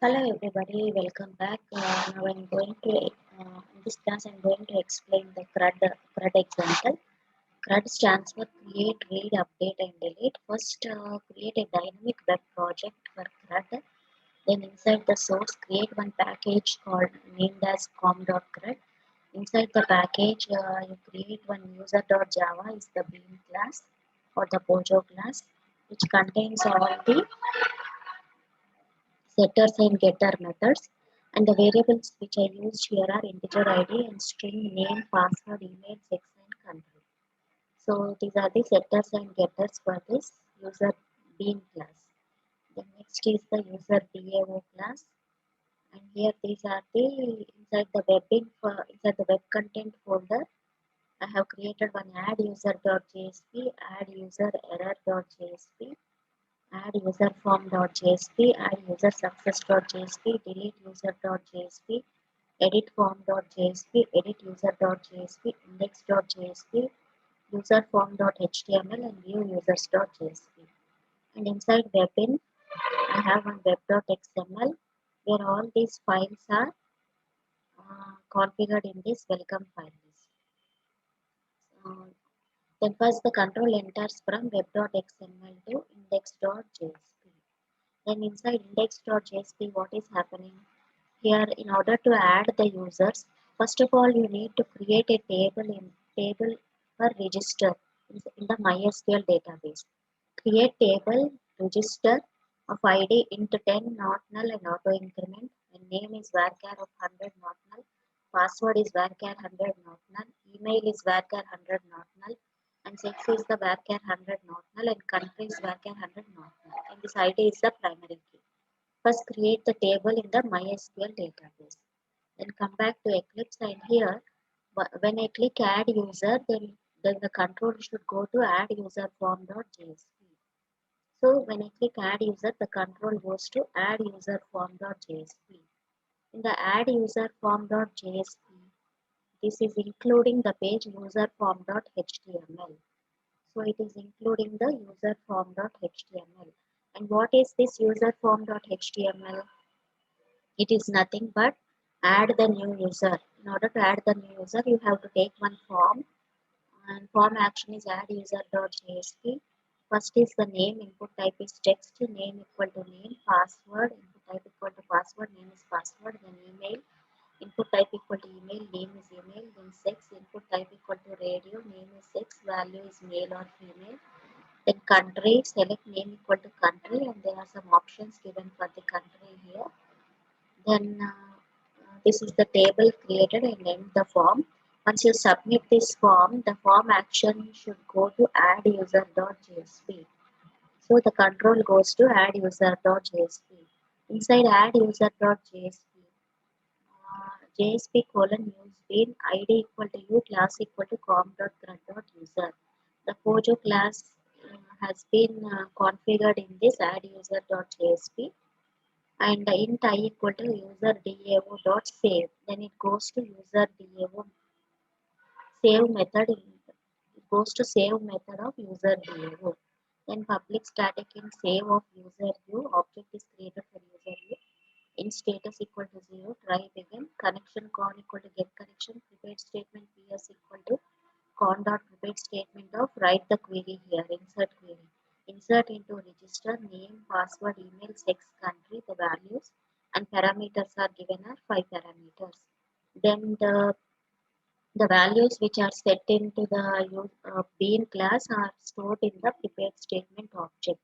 Hello everybody, welcome back. Now I'm going to in this class I'm going to explain the CRUD example. CRUD stands for Create, Read, Update and Delete. First, create a dynamic web project for CRUD. Then inside the source, create one package called named as com.crud. Inside the package, you create one user.java is the bean class or the Pojo class, which contains all the setters and getter methods, and the variables which I used here are integer id and string name, password, email, sex and country. So these are the setters and getters for this user bean class. The next is the user DAO class, and here these are the inside the inside the web content folder. I have created one add user.jsp, add user error.jsp, add user form.jsp, add user success.jsp, delete user.jsp, edit form.jsp, edit user.jsp, index.jsp, user form.html, and view users.jsp. And inside webin, I have one web.xml where all these files are configured in this welcome file list. Uh, then first the control enters from web.xml to index.jsp. Then inside index.jsp, what is happening? Here, in order to add the users, first of all, you need to create a table for register in the MySQL database. Create table register of ID into 10 not null and auto increment, and name is varchar of 100 not null, password is varchar 100 not null, email is varchar 100 not null, and sex is the varchar 100 not null, and country is varchar 100 not null, and this ID is the primary key. First create the table in the MySQL database. Then come back to Eclipse, and here when I click add user, then the control should go to add user form.jsp. So when I click add user, the control goes to add user form.jsp. In the add user form.jsp, this is including the page user form.html. So it is including the user form.html. And what is this user form.html? It is nothing but add the new user. In order to add the new user, you have to take one form, and form action is add user.jsp. First is the name, input type is text, name equal to name, password, input type equal to password, name is password, then email, input type equal to email, name is email, then sex, input type equal to radio, name is sex, value is male or female, then country, select name equal to country, and there are some options given for the country here. Then this is the table created and end the form. Once you submit this form, the form action should go to add user.jsp. So the control goes to add user.jsp. Inside add user.jsp, JSP colon use bean id equal to u class equal to com.crud.user. The Pojo class has been configured in this add user.jsp, and int I equal to user DAO dot save. Then it goes to user DAO save method. It goes to save method of user DAO. Then public static in save of user view object is created for user view. In status equal to 0, try begin. Connection con equal to get connection. Prepared statement PS equal to con dot prepared statement of write the query here. Insert query. Insert into register name, password, email, sex, country, the values, and parameters are given are 5 parameters. Then the values which are set into the bean class are stored in the prepared statement object.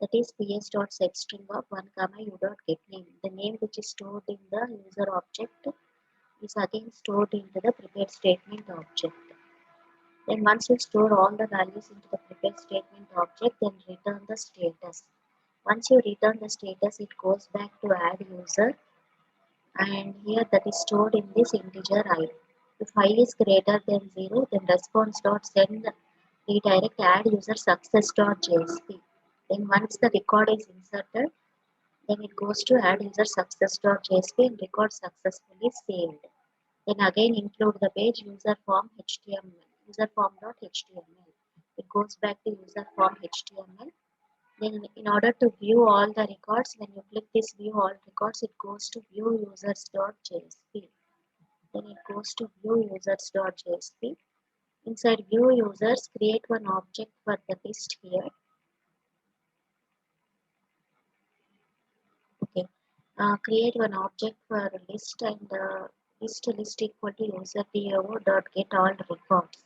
That is ps.setString of 1 comma u.getName. The name which is stored in the user object is again stored into the prepared statement object. Then once you store all the values into the prepared statement object, then return the status. Once you return the status, it goes back to add user, and here that is stored in this integer I. If I is greater than 0, then response.send redirect add user success.jsp. Then once the record is inserted, then it goes to add user success.jsp and record successfully saved. Then again include the page user form HTML, user form.html. It goes back to user form HTML. Then in order to view all the records, when you click this view all records, it goes to view users.jsp. Then it goes to view users.jsp. Inside view users, create one object for the list here. Okay. Create one object for list and list equal to user dot get all records.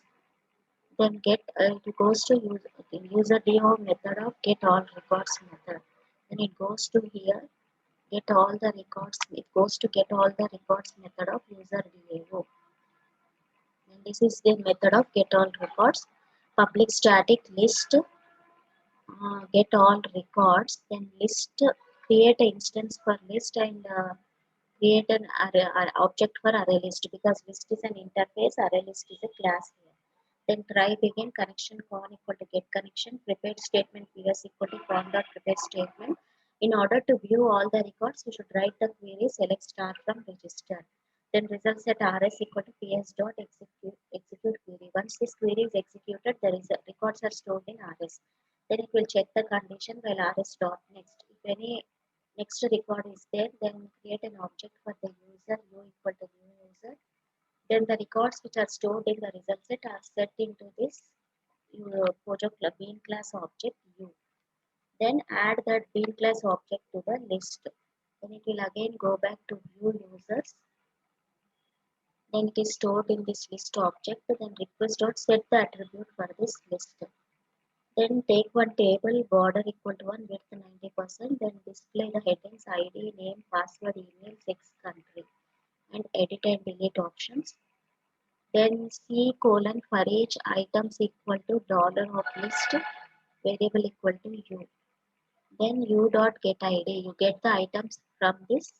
Then get it goes to user method of get all records method. Then it goes to here get all the records. It goes to get all the records method of user DAO. And this is the method of get all records. Public static list get all records. Then list create an instance for list and create an array, object for array list because list is an interface, array list is a class here. Then try begin connection con equal to get connection, prepared statement ps equal to con dot prepared statement. In order to view all the records, you should write the query select star from register. Then result set rs equal to ps dot execute query. Once this query is executed, the records are stored in rs. Then it will check the condition while rs dot next. If any next record is there, then create an object for the user u equal to new user. Then the records which are stored in the result set are set into this project bean class object u. Then add that bean class object to the list. Then it will again go back to view users. Then it is stored in this list object. Then request dot set the attribute for this list. Then take one table border equal to 1 width 90%. Then display the headings ID, name, password, email, sex, country, and edit and delete options. Then C colon for each items equal to dollar of list variable equal to u. Then u dot get ID. You get the items from this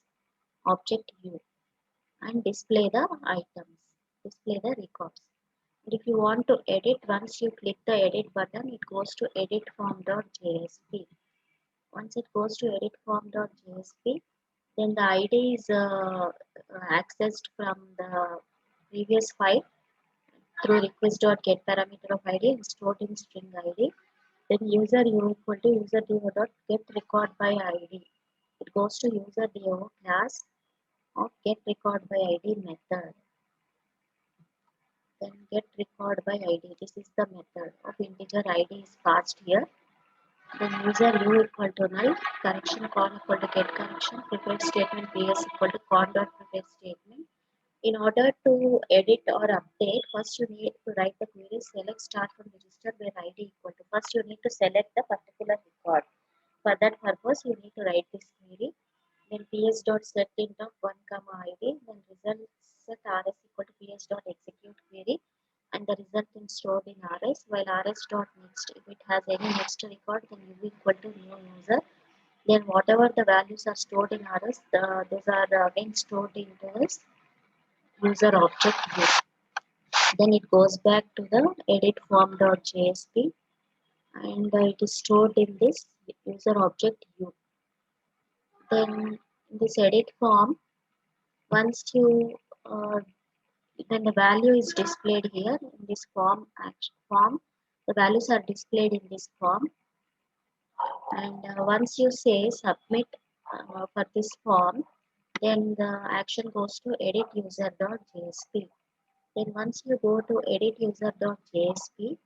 object u and display the items, display the records. And if you want to edit, once you click the edit button, it goes to edit form.jsp. Once it goes to edit form.jsp, then the ID is accessed from the previous file through request.get parameter of ID and stored in string ID. Then user u equal to user demo dot get record by ID. It goes to user demo class of get record by ID method. Then get record by ID. This is the method of integer ID is passed here. Then user u equal to null, connection con equal to get connection, prepared statement ps equal to con dot prepared statement. In order to edit or update, first you need to write the query select start from register where ID equal to. First you need to select the particular record. For that purpose, you need to write this query. Then ps dot set int of 1 comma id. Then result set rs equal to ps dot execute query, and the result is stored in rs. While rs dot next, if it has any next record, then u equal to new user. Then whatever the values are stored in rs, those are again stored into this user object view. Then it goes back to the edit form.jsp and it is stored in this user object view. Then in this edit form, once you then the value is displayed here in this form. The values are displayed in this form, and once you say submit for this form, then the action goes to edit user.jsp. Then once you go to edit user.jsp,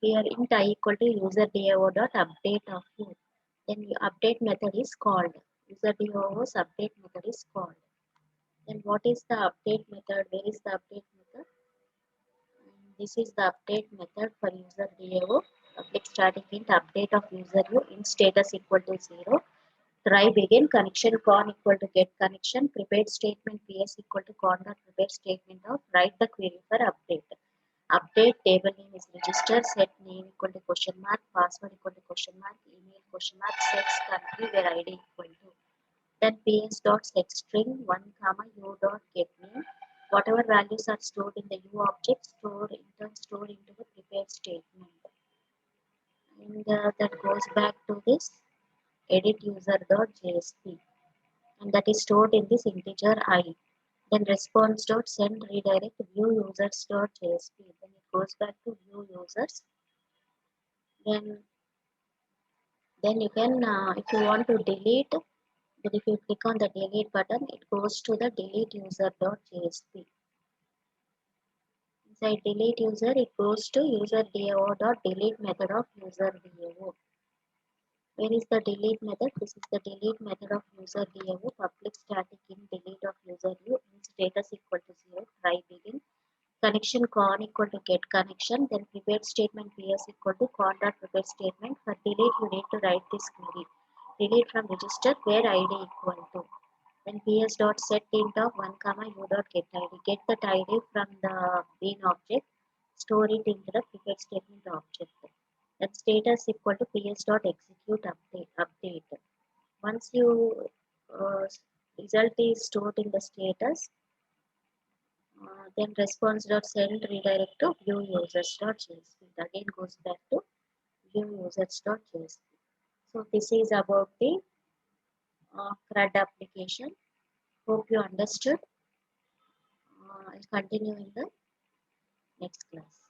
here int I equal to user dot update of you. Then your update method is called. User DAO's update method is called. Then what is the update method? Where is the update method? This is the update method for user DAO. Public static int update of user u in status equal to 0. Try begin connection con equal to get connection. Prepared statement ps equal to con dot prepared statement of write the query for update. Update table name is register, set name equal to question mark, password equal to question mark, email question mark, sex country where ID equal to. Then ps dot set string 1 comma u dot get name. Whatever values are stored in the u object stored into the prepared statement. And that goes back to this edit user.jsp, and that is stored in this integer I. Then response.send redirect view users.jsp. Then it goes back to view users. Then Then you can, if you want to delete, then if you click on the delete button, it goes to the delete user.jsp. Inside delete user, it goes to user DAO.delete method of user DAO. Where is the delete method? This is the delete method of user DAO. Public static in delete of user u in status equal to 0. Try begin. Connection con equal to get connection. Then prepared statement ps equal to con.prepared statement. For delete, you need to write this query. Delete from register where id equal to. Then ps dot set int of 1 comma u dot get id. Get that id from the bean object. Store it into the prepared statement object. Then status equal to ps dot execute update. Once you result is stored in the status, then response dot send redirect to view users dot jsp. It again goes back to view users dot jsp. So this is about the CRUD application. Hope you understood. I'll continue in the next class.